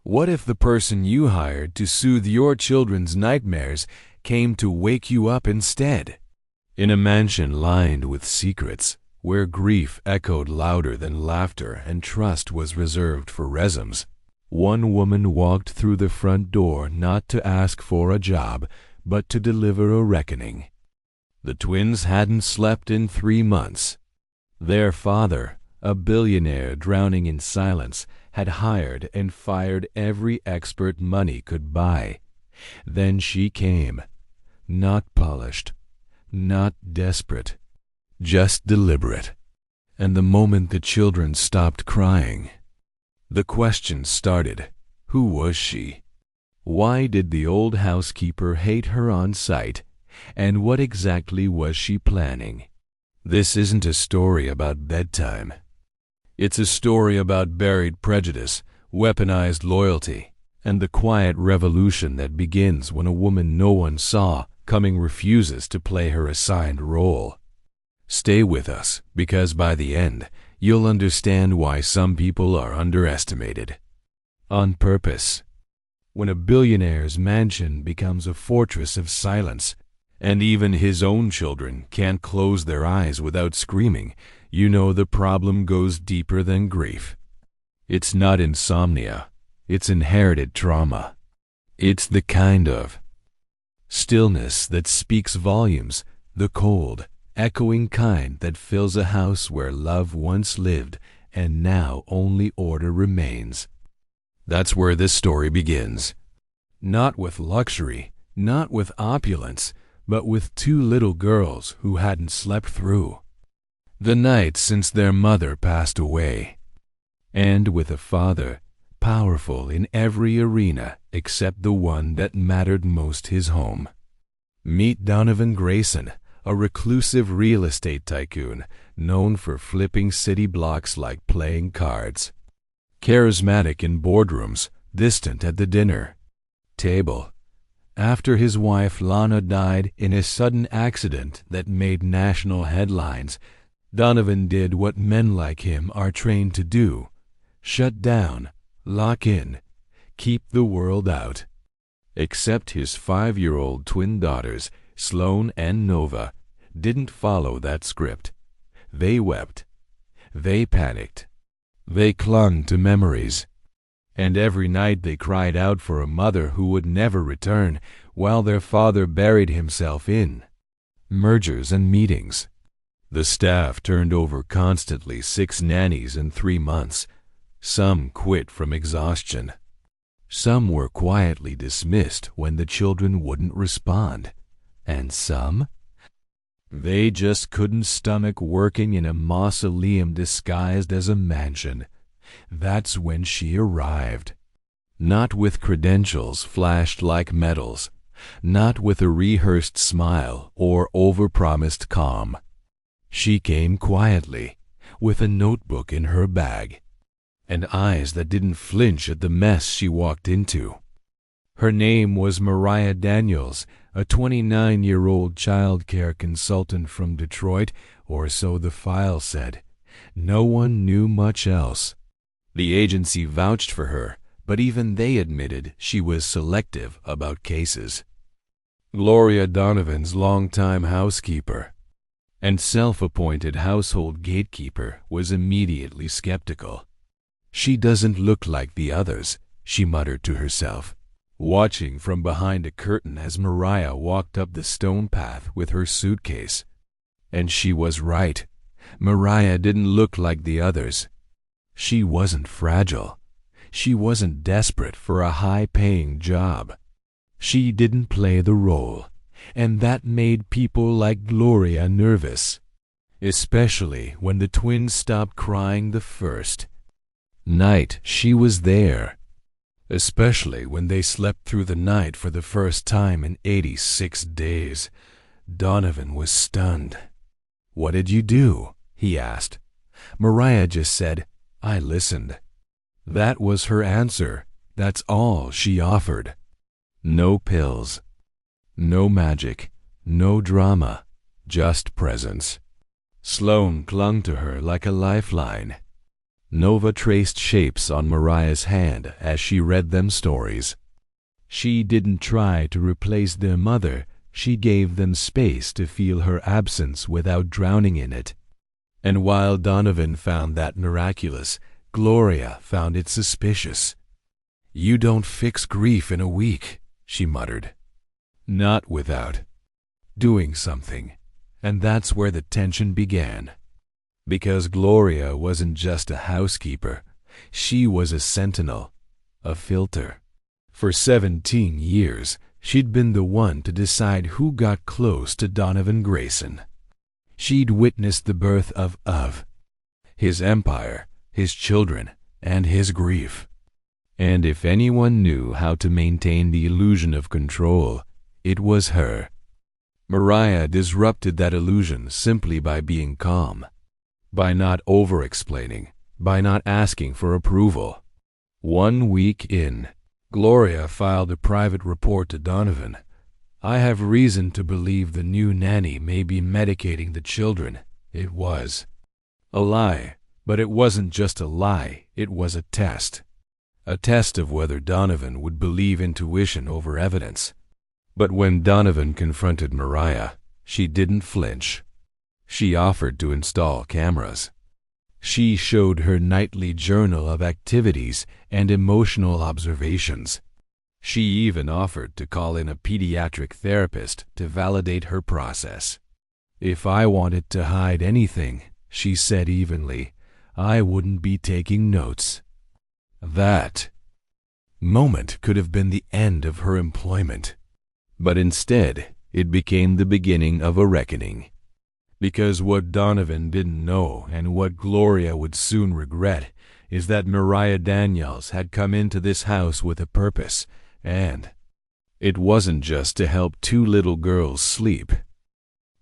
What if the person you hired to soothe your children's nightmares came to wake you up instead? In a mansion lined with secrets, where grief echoed louder than laughter and trust was reserved for resumes, one woman walked through the front door not to ask for a job, but to deliver a reckoning. The twins hadn't slept in 3 months. Their father, a billionaire drowning in silence, had hired and fired every expert money could buy. Then she came, not polished, not desperate, just deliberate. And the moment the children stopped crying, the question started. Who was she? Why did the old housekeeper hate her on sight? And what exactly was she planning? This isn't a story about bedtime. It's a story about buried prejudice, weaponized loyalty, and the quiet revolution that begins when a woman no one saw coming refuses to play her assigned role. Stay with us, because by the end, you'll understand why some people are underestimated. On purpose. When a billionaire's mansion becomes a fortress of silence, and even his own children can't close their eyes without screaming, you know the problem goes deeper than grief. It's not insomnia. It's inherited trauma. It's the kind of stillness that speaks volumes, the cold, echoing kind that fills a house where love once lived and now only order remains. That's where this story begins. Not with luxury, not with opulence, but with 2 little girls who hadn't slept through the night since their mother passed away, and with a father powerful in every arena except the one that mattered most, his home. Meet Donovan Grayson, a reclusive real estate tycoon known for flipping city blocks like playing cards. Charismatic in boardrooms, distant at the dinner table. After his wife Lana died in a sudden accident that made national headlines, Donovan did what men like him are trained to do: shut down, lock in, keep the world out. Except his 5-year-old twin daughters, Sloane and Nova, didn't follow that script. They wept. They panicked. They clung to memories. And every night they cried out for a mother who would never return, while their father buried himself in mergers and meetings. The staff turned over constantly 6 nannies in 3 months. Some quit from exhaustion. Some were quietly dismissed when the children wouldn't respond. And some? They just couldn't stomach working in a mausoleum disguised as a mansion. That's when she arrived. Not with credentials flashed like medals, not with a rehearsed smile or overpromised calm. She came quietly, with a notebook in her bag, and eyes that didn't flinch at the mess she walked into. Her name was Mariah Daniels, a 29-year-old child care consultant from Detroit, or so the file said. No one knew much else. The agency vouched for her, but even they admitted she was selective about cases. Gloria Donovan's longtime housekeeper and self-appointed household gatekeeper was immediately skeptical. She doesn't look like the others, she muttered to herself, watching from behind a curtain as Mariah walked up the stone path with her suitcase. And she was right. Mariah didn't look like the others. She wasn't fragile. She wasn't desperate for a high-paying job. She didn't play the role, and that made people like Gloria nervous, especially when the twins stopped crying the first night she was there, especially when they slept through the night for the first time in 86 days. Donovan was stunned. "What did you do?" he asked. Mariah just said, "I listened." That was her answer. That's all she offered. No pills. No magic. No drama. Just presence. Sloane clung to her like a lifeline. Nova traced shapes on Mariah's hand as she read them stories. She didn't try to replace their mother. She gave them space to feel her absence without drowning in it. And while Donovan found that miraculous, Gloria found it suspicious. "You don't fix grief in a week," she muttered. "Not without doing something." And that's where the tension began. Because Gloria wasn't just a housekeeper. She was a sentinel, a filter. For 17 years, she'd been the one to decide who got close to Donovan Grayson. She'd witnessed the birth of his empire, his children, and his grief. And if anyone knew how to maintain the illusion of control, it was her. Mariah disrupted that illusion simply by being calm, by not over-explaining, by not asking for approval. 1 week in, Gloria filed a private report to Donovan. "I have reason to believe the new nanny may be medicating the children." It was a lie, but it wasn't just a lie, it was a test. A test of whether Donovan would believe intuition over evidence. But when Donovan confronted Mariah, she didn't flinch. She offered to install cameras. She showed her nightly journal of activities and emotional observations. She even offered to call in a pediatric therapist to validate her process. "If I wanted to hide anything," she said evenly, "I wouldn't be taking notes." That moment could have been the end of her employment. But instead, it became the beginning of a reckoning. Because what Donovan didn't know, and what Gloria would soon regret, is that Mariah Daniels had come into this house with a purpose, and it wasn't just to help 2 little girls sleep.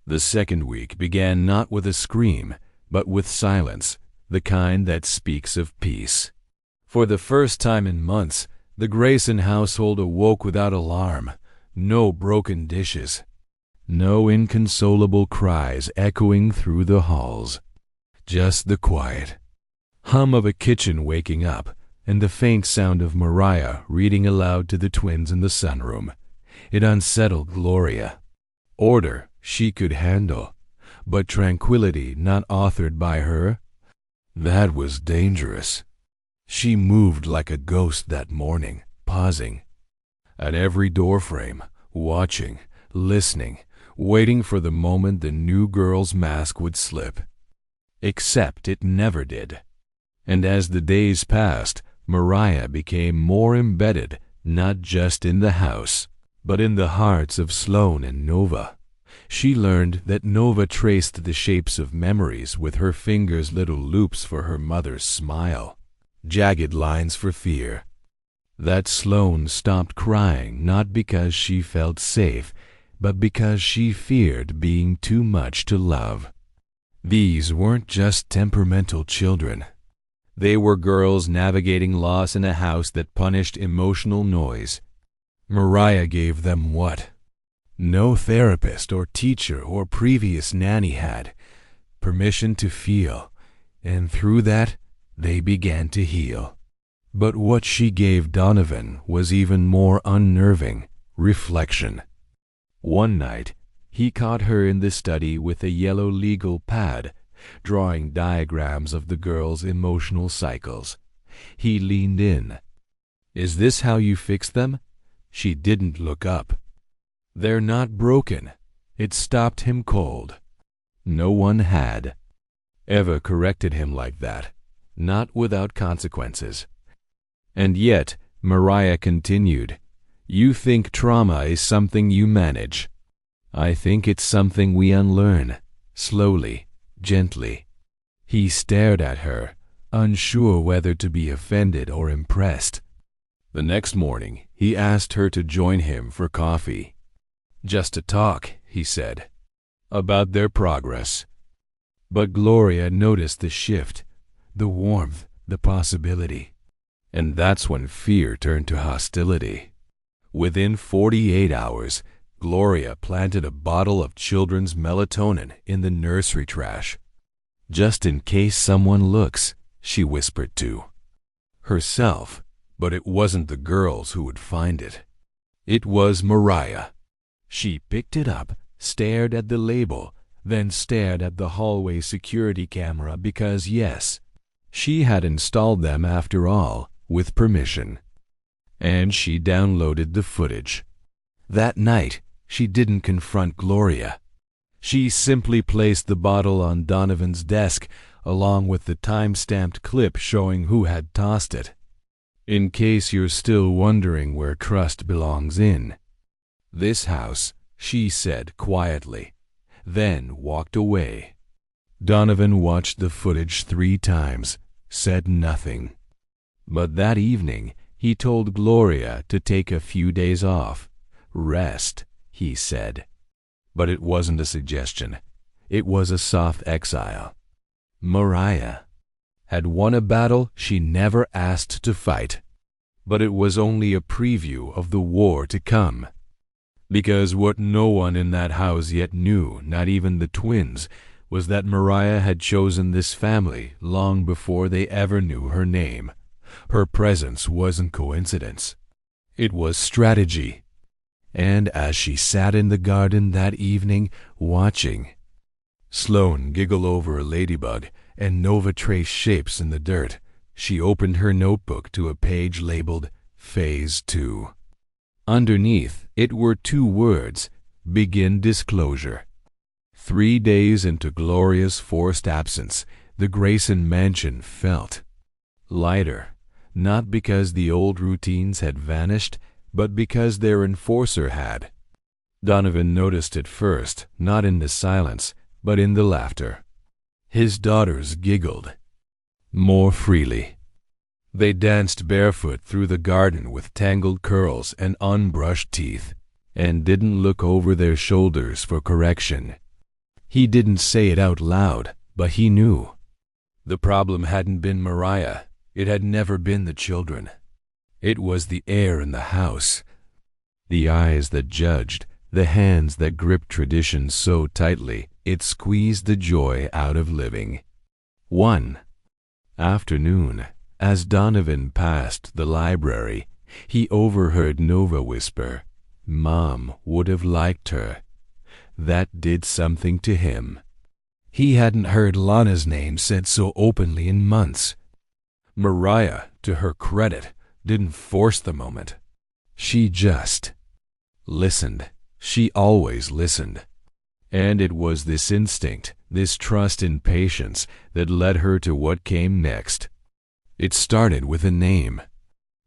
The second week began not with a scream, but with silence, the kind that speaks of peace. For the first time in months, the Grayson household awoke without alarm. No broken dishes. No inconsolable cries echoing through the halls. Just the quiet hum of a kitchen waking up, and the faint sound of Mariah reading aloud to the twins in the sunroom. It unsettled Gloria. Order she could handle, but tranquility not authored by her? That was dangerous. She moved like a ghost that morning, pausing at every doorframe, watching, listening, waiting for the moment the new girl's mask would slip. Except it never did. And as the days passed, Mariah became more embedded, not just in the house, but in the hearts of Sloan and Nova. She learned that Nova traced the shapes of memories with her fingers' little loops for her mother's smile, jagged lines for fear. That Sloan stopped crying not because she felt safe, but because she feared being too much to love. These weren't just temperamental children. They were girls navigating loss in a house that punished emotional noise. Mariah gave them what no therapist or teacher or previous nanny had: permission to feel, and through that, they began to heal. But what she gave Donovan was even more unnerving: reflection. One night, he caught her in the study with a yellow legal pad, drawing diagrams of the girls' emotional cycles. He leaned in. "Is this how you fix them?" She didn't look up. "They're not broken." It stopped him cold. No one had ever corrected him like that, not without consequences. And yet, Mariah continued, "You think trauma is something you manage. I think it's something we unlearn, slowly, gently." He stared at her, unsure whether to be offended or impressed. The next morning, he asked her to join him for coffee. "Just to talk," he said, "about their progress." But Gloria noticed the shift, the warmth, the possibility. And that's when fear turned to hostility. Within 48 hours, Gloria planted a bottle of children's melatonin in the nursery trash. "Just in case someone looks," she whispered to herself, but it wasn't the girls who would find it. It was Mariah. She picked it up, stared at the label, then stared at the hallway security camera because, yes, she had installed them after all, with permission. And she downloaded the footage. That night, she didn't confront Gloria. She simply placed the bottle on Donovan's desk, along with the time-stamped clip showing who had tossed it. In case you're still wondering where trust belongs in this house, she said quietly, then walked away. Donovan watched the footage 3 times, said nothing. But that evening, he told Gloria to take a few days off. Rest, he said. But it wasn't a suggestion. It was a soft exile. Mariah had won a battle she never asked to fight. But it was only a preview of the war to come. Because what no one in that house yet knew, not even the twins, was that Mariah had chosen this family long before they ever knew her name. Her presence wasn't coincidence. It was strategy. And as she sat in the garden that evening, watching Sloane giggle over a ladybug and Nova trace shapes in the dirt, she opened her notebook to a page labeled Phase 2. Underneath, it were 2 words, Begin Disclosure. 3 days into Gloria's forced absence, the Grayson mansion felt lighter, not because the old routines had vanished, but because their enforcer had. Donovan noticed it first, not in the silence, but in the laughter. His daughters giggled more freely. They danced barefoot through the garden with tangled curls and unbrushed teeth, and didn't look over their shoulders for correction. He didn't say it out loud, but he knew. The problem hadn't been Mariah. It had never been the children. It was the air in the house. The eyes that judged, the hands that gripped tradition so tightly it squeezed the joy out of living. One afternoon, as Donovan passed the library, he overheard Nova whisper, "Mom would have liked her." That did something to him. He hadn't heard Lana's name said so openly in months. Mariah, to her credit, didn't force the moment. She just listened. She always listened. And it was this instinct, this trust and patience, that led her to what came next. It started with a name,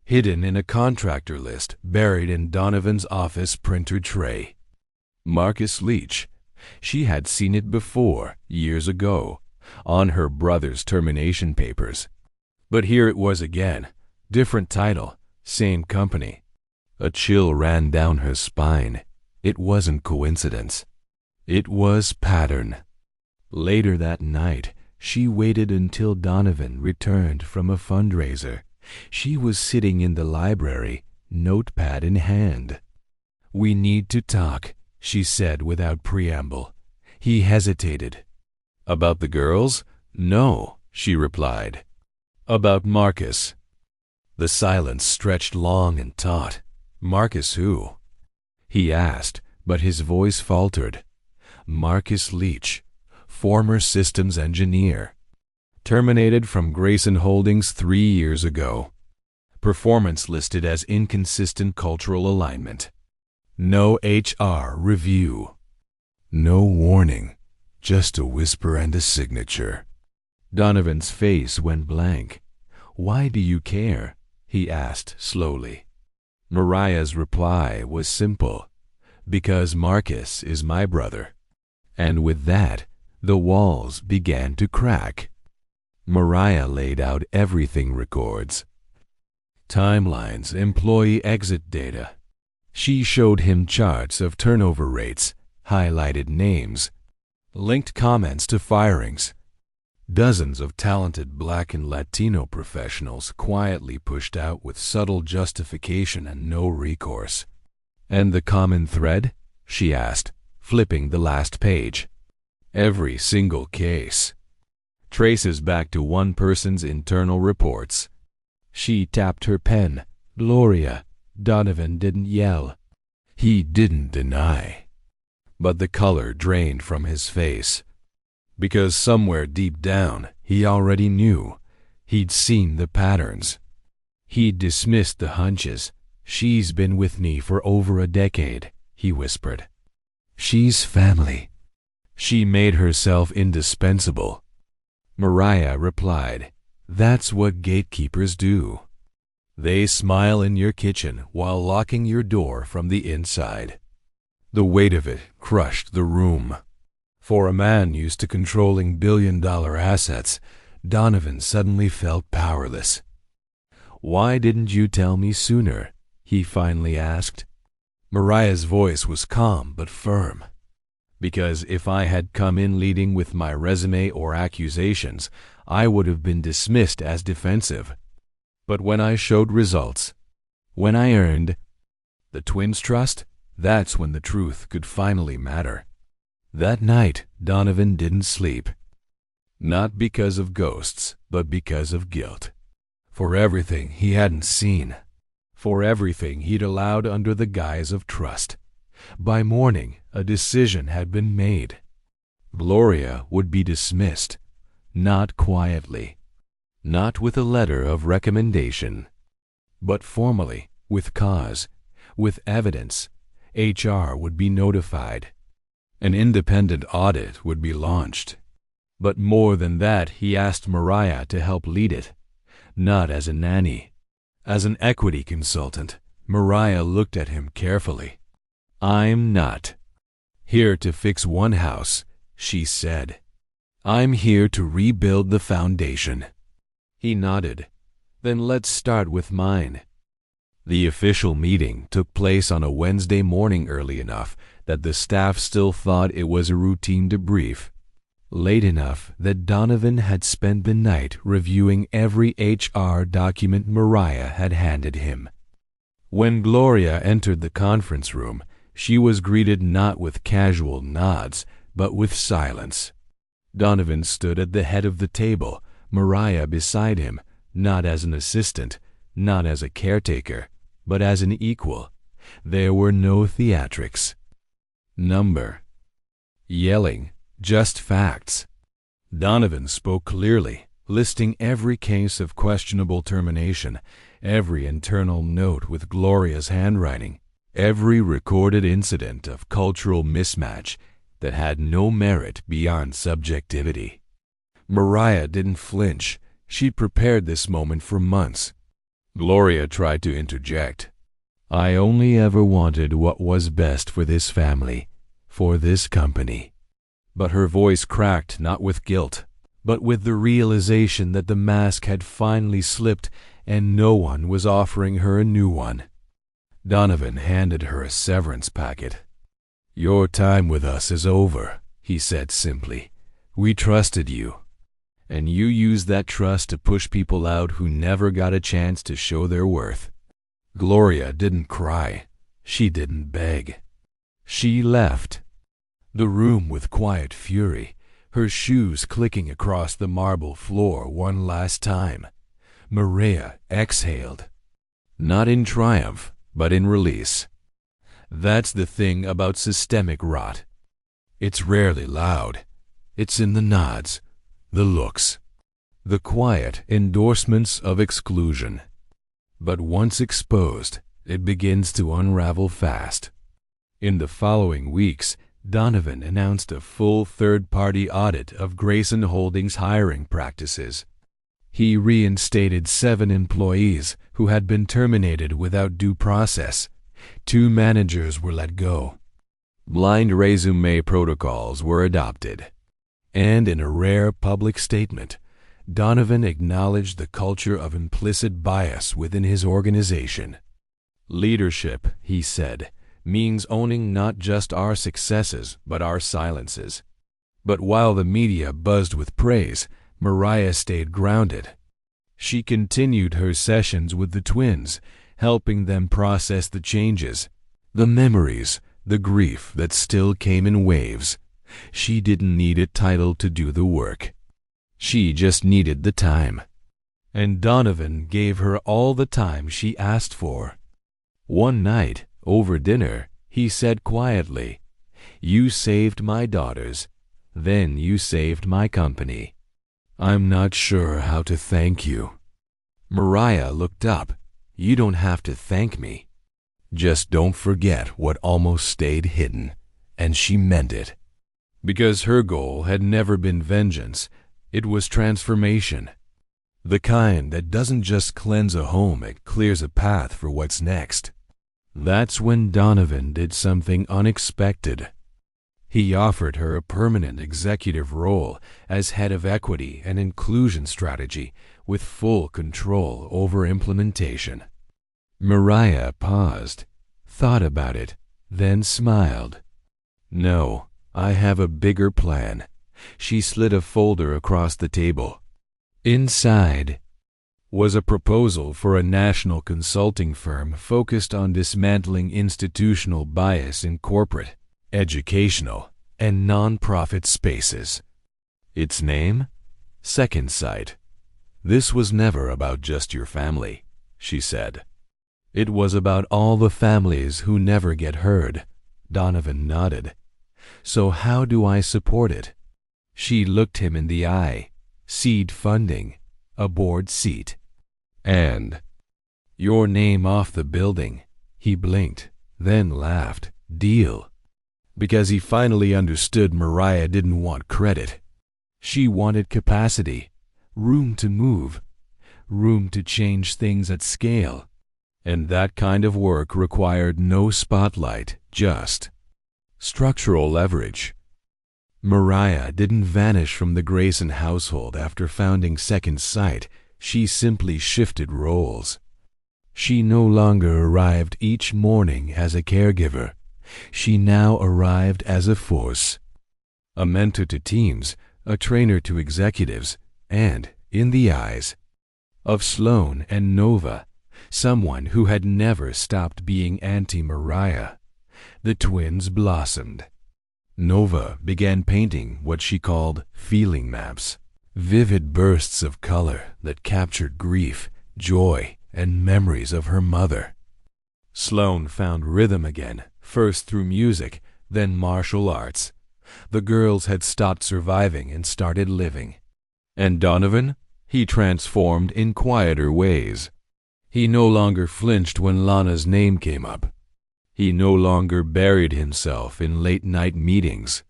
hidden in a contractor list buried in Donovan's office printer tray. Marcus Leach. She had seen it before, years ago, on her brother's termination papers. But here it was again, different title, same company. A chill ran down her spine. It wasn't coincidence. It was pattern. Later that night, she waited until Donovan returned from a fundraiser. She was sitting in the library, notepad in hand. "We need to talk," she said without preamble. He hesitated. "About the girls?" "No," she replied. "About Marcus." The silence stretched long and taut. "Marcus who?" he asked, but his voice faltered. "Marcus Leach, former systems engineer. Terminated from Grayson Holdings 3 years ago. Performance listed as inconsistent cultural alignment. No HR review. No warning, just a whisper and a signature." Donovan's face went blank. "Why do you care?" he asked slowly. Mariah's reply was simple. "Because Marcus is my brother." And with that, the walls began to crack. Mariah laid out everything records. Timelines, employee exit data. She showed him charts of turnover rates, highlighted names, linked comments to firings. Dozens of talented Black and Latino professionals quietly pushed out with subtle justification and no recourse. "And the common thread?" she asked, flipping the last page. "Every single case. traces back to one person's internal reports. She tapped her pen. Gloria. Donovan didn't yell. He didn't deny. But the color drained from his face. Because somewhere deep down, he already knew. He'd seen the patterns. He'd dismissed the hunches. She's been with me for over a decade, he whispered. She's family. She made herself indispensable. Mariah replied, That's what gatekeepers do. They smile in your kitchen while locking your door from the inside. The weight of it crushed the room. For a man used to controlling billion-dollar assets, Donovan suddenly felt powerless. Why didn't you tell me sooner? He finally asked. Mariah's voice was calm but firm. Because if I had come in leading with my resume or accusations, I would have been dismissed as defensive. But when I showed results, when I earned the twins' trust, that's when the truth could finally matter. That night, Donovan didn't sleep. Not because of ghosts, but because of guilt. For everything he hadn't seen. For everything he'd allowed under the guise of trust. By morning, a decision had been made. Gloria would be dismissed. Not quietly. Not with a letter of recommendation. But formally, with cause, with evidence. HR would be notified. An independent audit would be launched. But more than that, he asked Mariah to help lead it. Not as a nanny. As an equity consultant, Mariah looked at him carefully. I'm not here to fix one house, she said. I'm here to rebuild the foundation. He nodded. Then let's start with mine. The official meeting took place on a Wednesday morning early enough that the staff still thought it was a routine debrief. Late enough that Donovan had spent the night reviewing every HR document Mariah had handed him. When Gloria entered the conference room, she was greeted not with casual nods, but with silence. Donovan stood at the head of the table, Mariah beside him, not as an assistant, not as a caretaker, but as an equal. There were no theatrics. Number. Yelling. Just facts. Donovan spoke clearly, listing every case of questionable termination, every internal note with Gloria's handwriting, every recorded incident of cultural mismatch that had no merit beyond subjectivity. Mariah didn't flinch. She'd prepared this moment for months. Gloria tried to interject. I only ever wanted what was best for this family, for this company. But her voice cracked not with guilt, but with the realization that the mask had finally slipped and no one was offering her a new one. Donovan handed her a severance packet. Your time with us is over, he said simply. We trusted you. And you used that trust to push people out who never got a chance to show their worth. Gloria didn't cry. She didn't beg. She left. The room with quiet fury, her shoes clicking across the marble floor one last time. Maria exhaled. Not in triumph, but in release. That's the thing about systemic rot. It's rarely loud. It's in the nods, the looks, the quiet endorsements of exclusion. But once exposed, it begins to unravel fast. In the following weeks, Donovan announced a full third-party audit of Grayson Holdings' hiring practices. He reinstated 7 employees who had been terminated without due process. 2 managers were let go. Blind resume protocols were adopted. And in a rare public statement, Donovan acknowledged the culture of implicit bias within his organization. Leadership, he said, means owning not just our successes, but our silences. But while the media buzzed with praise, Mariah stayed grounded. She continued her sessions with the twins, helping them process the changes, the memories, the grief that still came in waves. She didn't need a title to do the work. She just needed the time. And Donovan gave her all the time she asked for. One night, over dinner, he said quietly, "You saved my daughters, then you saved my company. I'm not sure how to thank you." Mariah looked up. "You don't have to thank me. Just don't forget what almost stayed hidden." And she meant it. Because her goal had never been vengeance, it was transformation. The kind that doesn't just cleanse a home, it clears a path for what's next. That's when Donovan did something unexpected. He offered her a permanent executive role as head of equity and inclusion strategy with full control over implementation. Mariah paused, thought about it, then smiled. "No, I have a bigger plan." She slid a folder across the table. Inside was a proposal for a national consulting firm focused on dismantling institutional bias in corporate, educational, and non-profit spaces. Its name? Second Sight. "This was never about just your family," she said. "It was about all the families who never get heard." Donovan nodded. "So how do I support it?" She looked him in the eye. "Seed funding, a board seat, and your name off the building." He blinked, then laughed. "Deal." Because he finally understood Mariah didn't want credit. She wanted capacity, room to move, room to change things at scale. And that kind of work required no spotlight, just structural leverage. Mariah didn't vanish from the Grayson household after founding Second Sight. She simply shifted roles. She no longer arrived each morning as a caregiver. She now arrived as a force. A mentor to teams, a trainer to executives, and, in the eyes of Sloan and Nova, someone who had never stopped being anti-Mariah. The twins blossomed. Nova began painting what she called feeling maps, vivid bursts of color that captured grief, joy, and memories of her mother. Sloan found rhythm again, first through music, then martial arts. The girls had stopped surviving and started living. And Donovan? He transformed in quieter ways. He no longer flinched when Lana's name came up. He no longer buried himself in late-night meetings.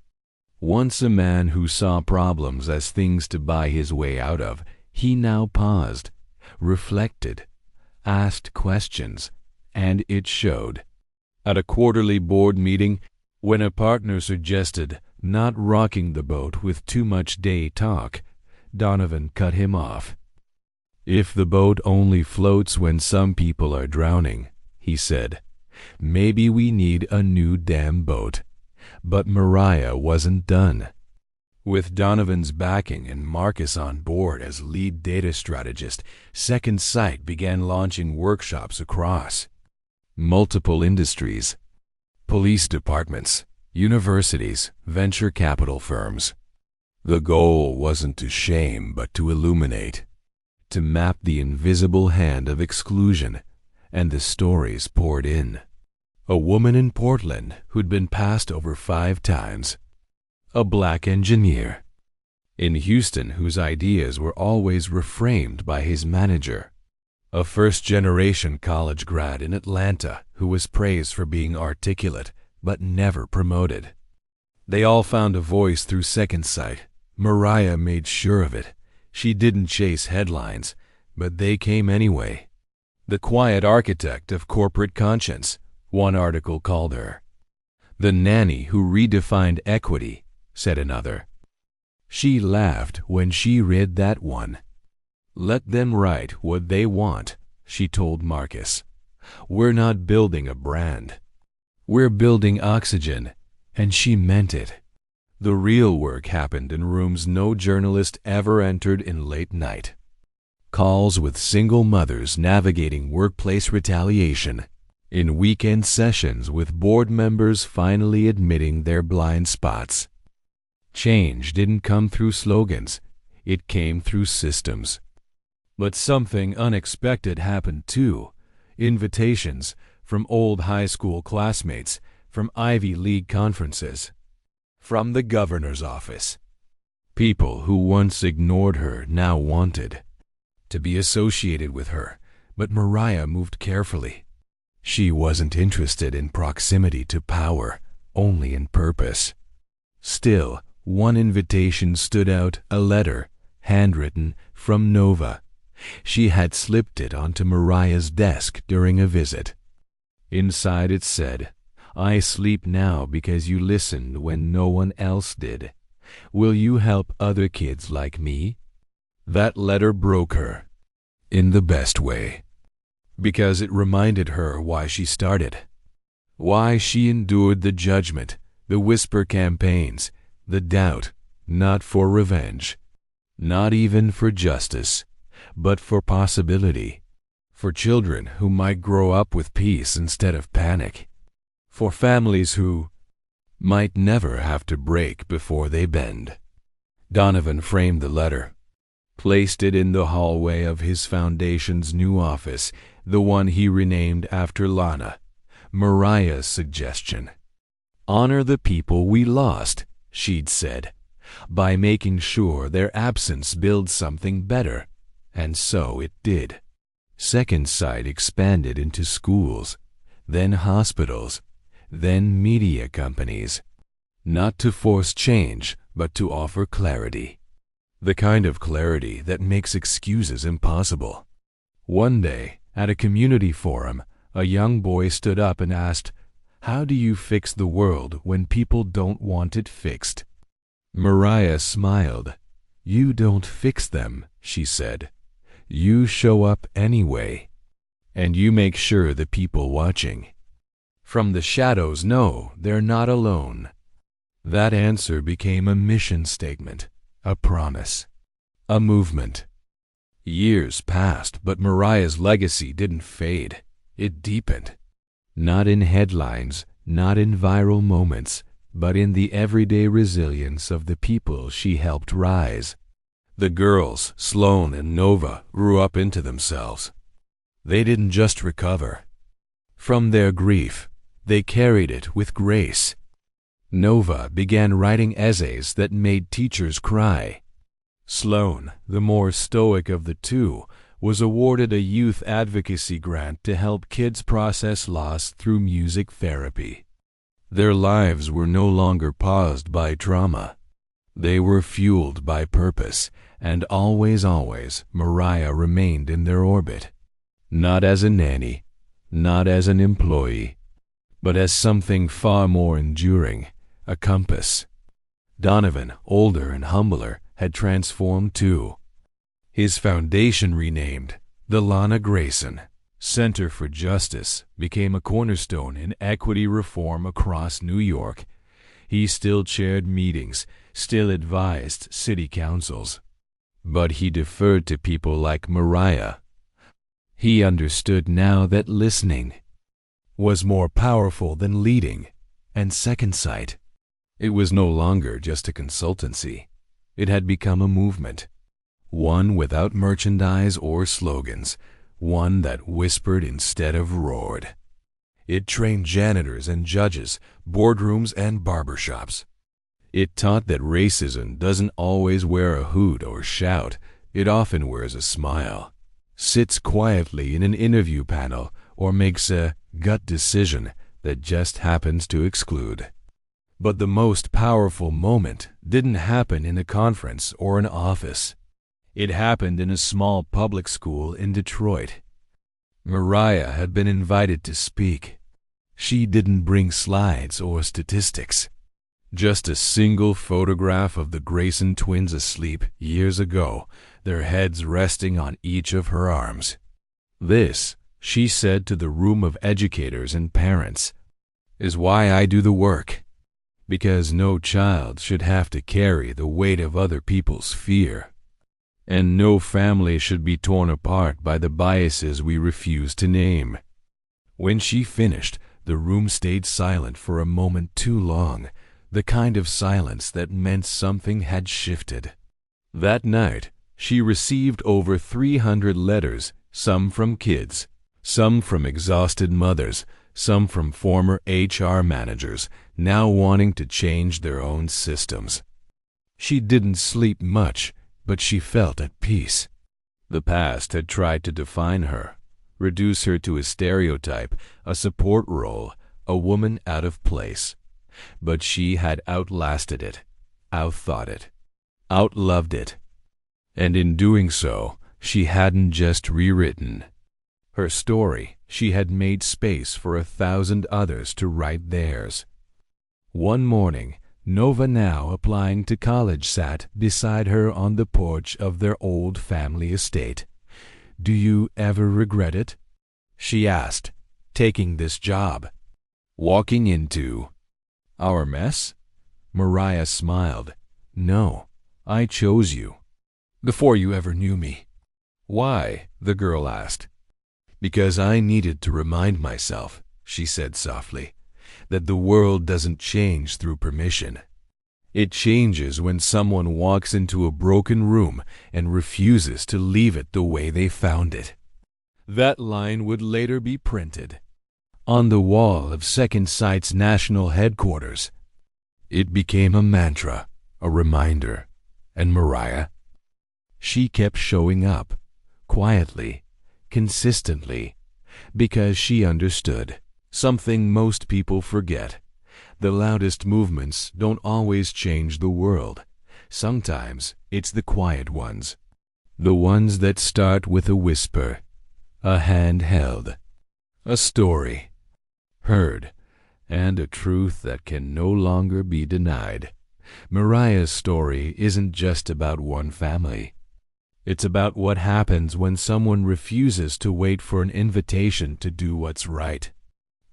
Once a man who saw problems as things to buy his way out of, he now paused, reflected, asked questions, and it showed. At a quarterly board meeting, when a partner suggested not rocking the boat with too much day talk, Donovan cut him off. "If the boat only floats when some people are drowning," he said, "maybe we need a new damn boat." But Mariah wasn't done. With Donovan's backing and Marcus on board as lead data strategist, Second Sight began launching workshops across multiple industries: police departments, universities, venture capital firms. The goal wasn't to shame, but to illuminate, to map the invisible hand of exclusion, and the stories poured in. A woman in Portland who'd been passed over 5 times. A black engineer. In Houston whose ideas were always reframed by his manager. A first-generation college grad in Atlanta who was praised for being articulate but never promoted. They all found a voice through Second Sight. Mariah made sure of it. She didn't chase headlines, but they came anyway. "The quiet architect of corporate conscience," one article called her. "The nanny who redefined equity," said another. She laughed when she read that one. "Let them write what they want," she told Marcus. "We're not building a brand. We're building oxygen," and she meant it. The real work happened in rooms no journalist ever entered in late night. Calls with single mothers navigating workplace retaliation. In weekend sessions with board members finally admitting their blind spots. Change didn't come through slogans. It came through systems. But something unexpected happened too. Invitations from old high school classmates, from Ivy League conferences, from the governor's office. People who once ignored her now wanted to be associated with her, but Mariah moved carefully. She wasn't interested in proximity to power, only in purpose. Still, one invitation stood out, a letter, handwritten, from Nova. She had slipped it onto Mariah's desk during a visit. Inside it said, "I sleep now because you listened when no one else did. Will you help other kids like me?" That letter broke her, in the best way, because it reminded her why she started, why she endured the judgment, the whisper campaigns, the doubt, not for revenge, not even for justice, but for possibility, for children who might grow up with peace instead of panic, for families who might never have to break before they bend. Donovan framed the letter, placed it in the hallway of his foundation's new office, the one he renamed after Lana, Mariah's suggestion. "Honor the people we lost," she'd said, "by making sure their absence builds something better." And so it did. Second Sight expanded into schools, then hospitals, then media companies. Not to force change, but to offer clarity. The kind of clarity that makes excuses impossible. One day, at a community forum, a young boy stood up and asked, "How do you fix the world when people don't want it fixed?" Mariah smiled. "You don't fix them," she said. "You show up anyway. And you make sure the people watching from the shadows know they're not alone." That answer became a mission statement, a promise, a movement. Years passed, but Mariah's legacy didn't fade. It deepened. Not in headlines, not in viral moments, but in the everyday resilience of the people she helped rise. The girls, Sloan and Nova, grew up into themselves. They didn't just recover from their grief, they carried it with grace. Nova began writing essays that made teachers cry. Sloan, the more stoic of the two, was awarded a youth advocacy grant to help kids process loss through music therapy. Their lives were no longer paused by trauma. They were fueled by purpose, and always, Mariah remained in their orbit. Not as a nanny, not as an employee, but as something far more enduring, a compass. Donovan, older and humbler, had transformed too. His foundation, renamed the Lana Grayson Center for Justice, became a cornerstone in equity reform across New York. He still chaired meetings, still advised city councils. But he deferred to people like Mariah. He understood now that listening was more powerful than leading, and Second Sight, it was no longer just a consultancy. It had become a movement, one without merchandise or slogans, one that whispered instead of roared. It trained janitors and judges, boardrooms and barbershops. It taught that racism doesn't always wear a hood or shout. It often wears a smile, sits quietly in an interview panel, or makes a gut decision that just happens to exclude. But the most powerful moment didn't happen in a conference or an office. It happened in a small public school in Detroit. Mariah had been invited to speak. She didn't bring slides or statistics. Just a single photograph of the Grayson twins asleep years ago, their heads resting on each of her arms. "This," she said to the room of educators and parents, "is why I do the work. Because no child should have to carry the weight of other people's fear. And no family should be torn apart by the biases we refuse to name." When she finished, the room stayed silent for a moment too long, the kind of silence that meant something had shifted. That night, she received over 300 letters, some from kids, some from exhausted mothers, some from former HR managers now wanting to change their own systems. She didn't sleep much, but she felt at peace. The past had tried to define her, reduce her to a stereotype, a support role, a woman out of place. But she had outlasted it, outthought it, outloved it. And in doing so, she hadn't just rewritten her story, she had made space for 1,000 others to write theirs. One morning, Nova, now applying to college, sat beside her on the porch of their old family estate. "Do you ever regret it?" she asked, "taking this job, walking into our mess?" Mariah smiled. "No, I chose you, before you ever knew me." "Why?" the girl asked. "Because I needed to remind myself," she said softly, "that the world doesn't change through permission. It changes when someone walks into a broken room and refuses to leave it the way they found it." That line would later be printed on the wall of Second Sight's national headquarters. It became a mantra, a reminder, and Mariah, she kept showing up, quietly, consistently, because she understood something most people forget. The loudest movements don't always change the world. Sometimes it's the quiet ones, the ones that start with a whisper, a hand held, a story heard, and a truth that can no longer be denied. Mariah's story isn't just about one family. It's about what happens when someone refuses to wait for an invitation to do what's right.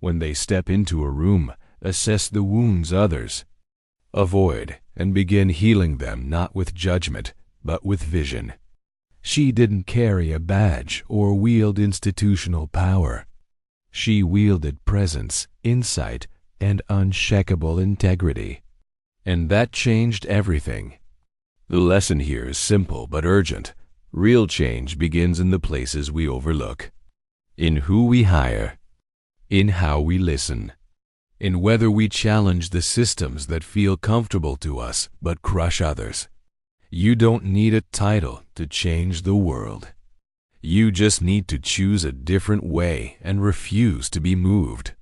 When they step into a room, assess the wounds others avoid, and begin healing them not with judgment, but with vision. She didn't carry a badge or wield institutional power. She wielded presence, insight, and unshakable integrity. And that changed everything. The lesson here is simple but urgent. Real change begins in the places we overlook, in who we hire, in how we listen, in whether we challenge the systems that feel comfortable to us but crush others. You don't need a title to change the world. You just need to choose a different way and refuse to be moved.